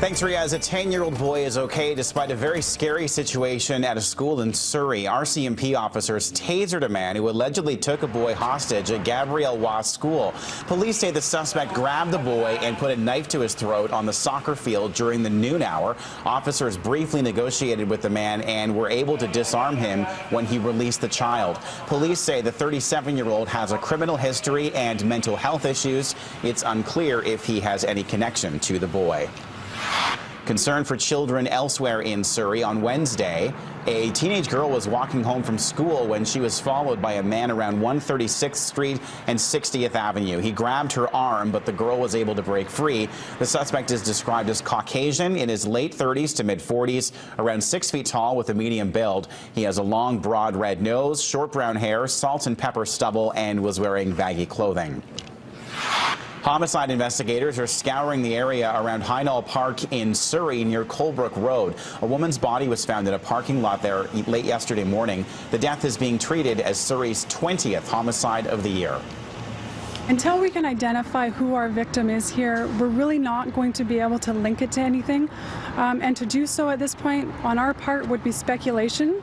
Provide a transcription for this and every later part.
Thanks, Riaz. A 10-year-old boy is okay despite a very scary situation at a school in Surrey. RCMP officers tasered a man who allegedly took a boy hostage at Gabrielle Wass School. Police say the suspect grabbed the boy and put a knife to his throat on the soccer field during the noon hour. Officers briefly negotiated with the man and were able to disarm him when he released the child. Police say the 37-year-old has a criminal history and mental health issues. It's unclear if he has any connection to the boy. Concern for children elsewhere in Surrey. On Wednesday, a teenage girl was walking home from school when she was followed by a man around 136th Street and 60th Avenue. He grabbed her arm, but the girl was able to break free. The suspect is described as Caucasian, in his late 30s to mid-40s, around 6 feet tall with a medium build. He has a long, broad red nose, short brown hair, salt and pepper stubble, and was wearing baggy clothing. Homicide investigators are scouring the area around Hynall Park in Surrey near Colebrook Road. A woman's body was found in a parking lot there late yesterday morning. The death is being treated as Surrey's 20th homicide of the year. Until we can identify who our victim is here, we're really not going to be able to link it to anything. And to do so at this point on our part would be speculation.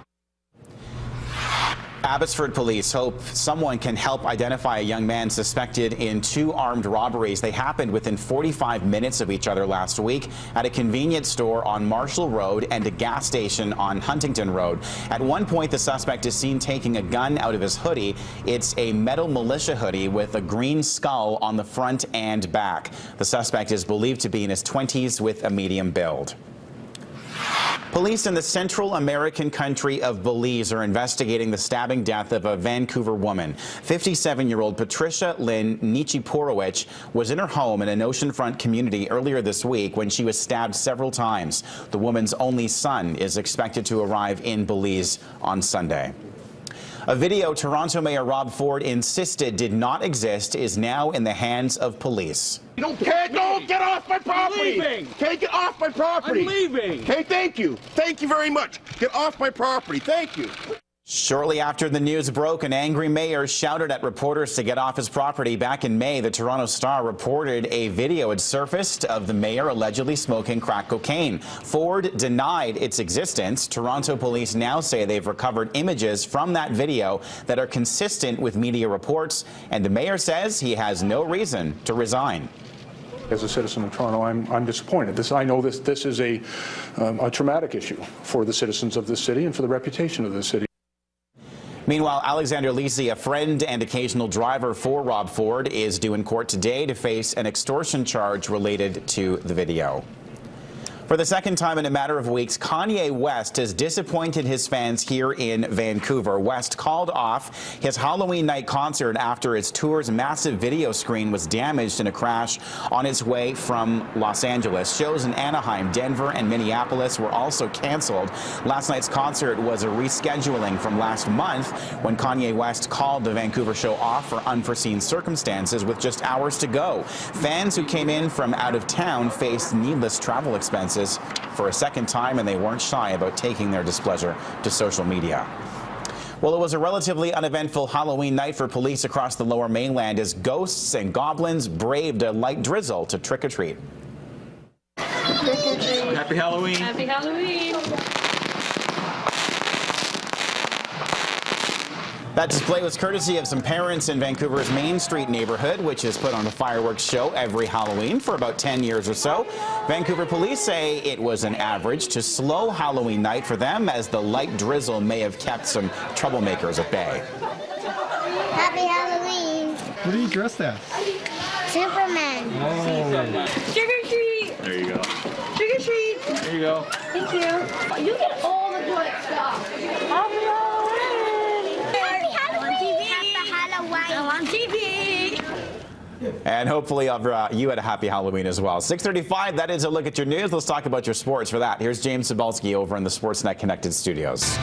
Abbotsford police hope someone can help identify a young man suspected in 2 armed robberies. They happened within 45 minutes of each other last week at a convenience store on Marshall Road and a gas station on Huntington Road. At one point, the suspect is seen taking a gun out of his hoodie. It's a metal militia hoodie with a green skull on the front and back. The suspect is believed to be in his 20s with a medium build. Police in the Central American country of Belize are investigating the stabbing death of a Vancouver woman. 57-year-old Patricia Lynn Nichiporowicz was in her home in an oceanfront community earlier this week when she was stabbed several times. The woman's only son is expected to arrive in Belize on Sunday. A video Toronto Mayor Rob Ford insisted did not exist is now in the hands of police. Don't get off my property! I'm leaving! Okay, get off my property! I'm leaving! Okay, thank you. Thank you very much. Get off my property. Thank you. Shortly after the news broke, an angry mayor shouted at reporters to get off his property. Back in May, the Toronto Star reported a video had surfaced of the mayor allegedly smoking crack cocaine. Ford denied its existence. Toronto police now say they've recovered images from that video that are consistent with media reports, and the mayor says he has no reason to resign. As a citizen of Toronto, I'm disappointed. I know this is a traumatic issue for the citizens of this city and for the reputation of this city. Meanwhile, Alexander Lisi, a friend and occasional driver for Rob Ford, is due in court today to face an extortion charge related to the video. For the second time in a matter of weeks, Kanye West has disappointed his fans here in Vancouver. West called off his Halloween night concert after his tour's massive video screen was damaged in a crash on its way from Los Angeles. Shows in Anaheim, Denver, and Minneapolis were also canceled. Last night's concert was a rescheduling from last month when Kanye West called the Vancouver show off for unforeseen circumstances with just hours to go. Fans who came in from out of town faced needless travel expenses for a second time, and they weren't shy about taking their displeasure to social media. Well, it was a relatively uneventful Halloween night for police across the Lower Mainland as ghosts and goblins braved a light drizzle to trick-or-treat. Trick-or-treat. Happy Halloween. Happy Halloween. That display was courtesy of some parents in Vancouver's Main Street neighborhood, which has put on a fireworks show every Halloween for about 10 years or so. Vancouver police say it was an average to slow Halloween night for them, as the light drizzle may have kept some troublemakers at bay. Happy Halloween. What are you dressed as? Superman. Oh. Trick or treat. There you go. Trick or treat. There you go. Thank you. You get all the good stuff. Happy Halloween. On TV. And hopefully you had a happy Halloween as well. 6:35, that is a look at your news. Let's talk about your sports. For that, here's James Cebulski over in the Sportsnet Connected studios.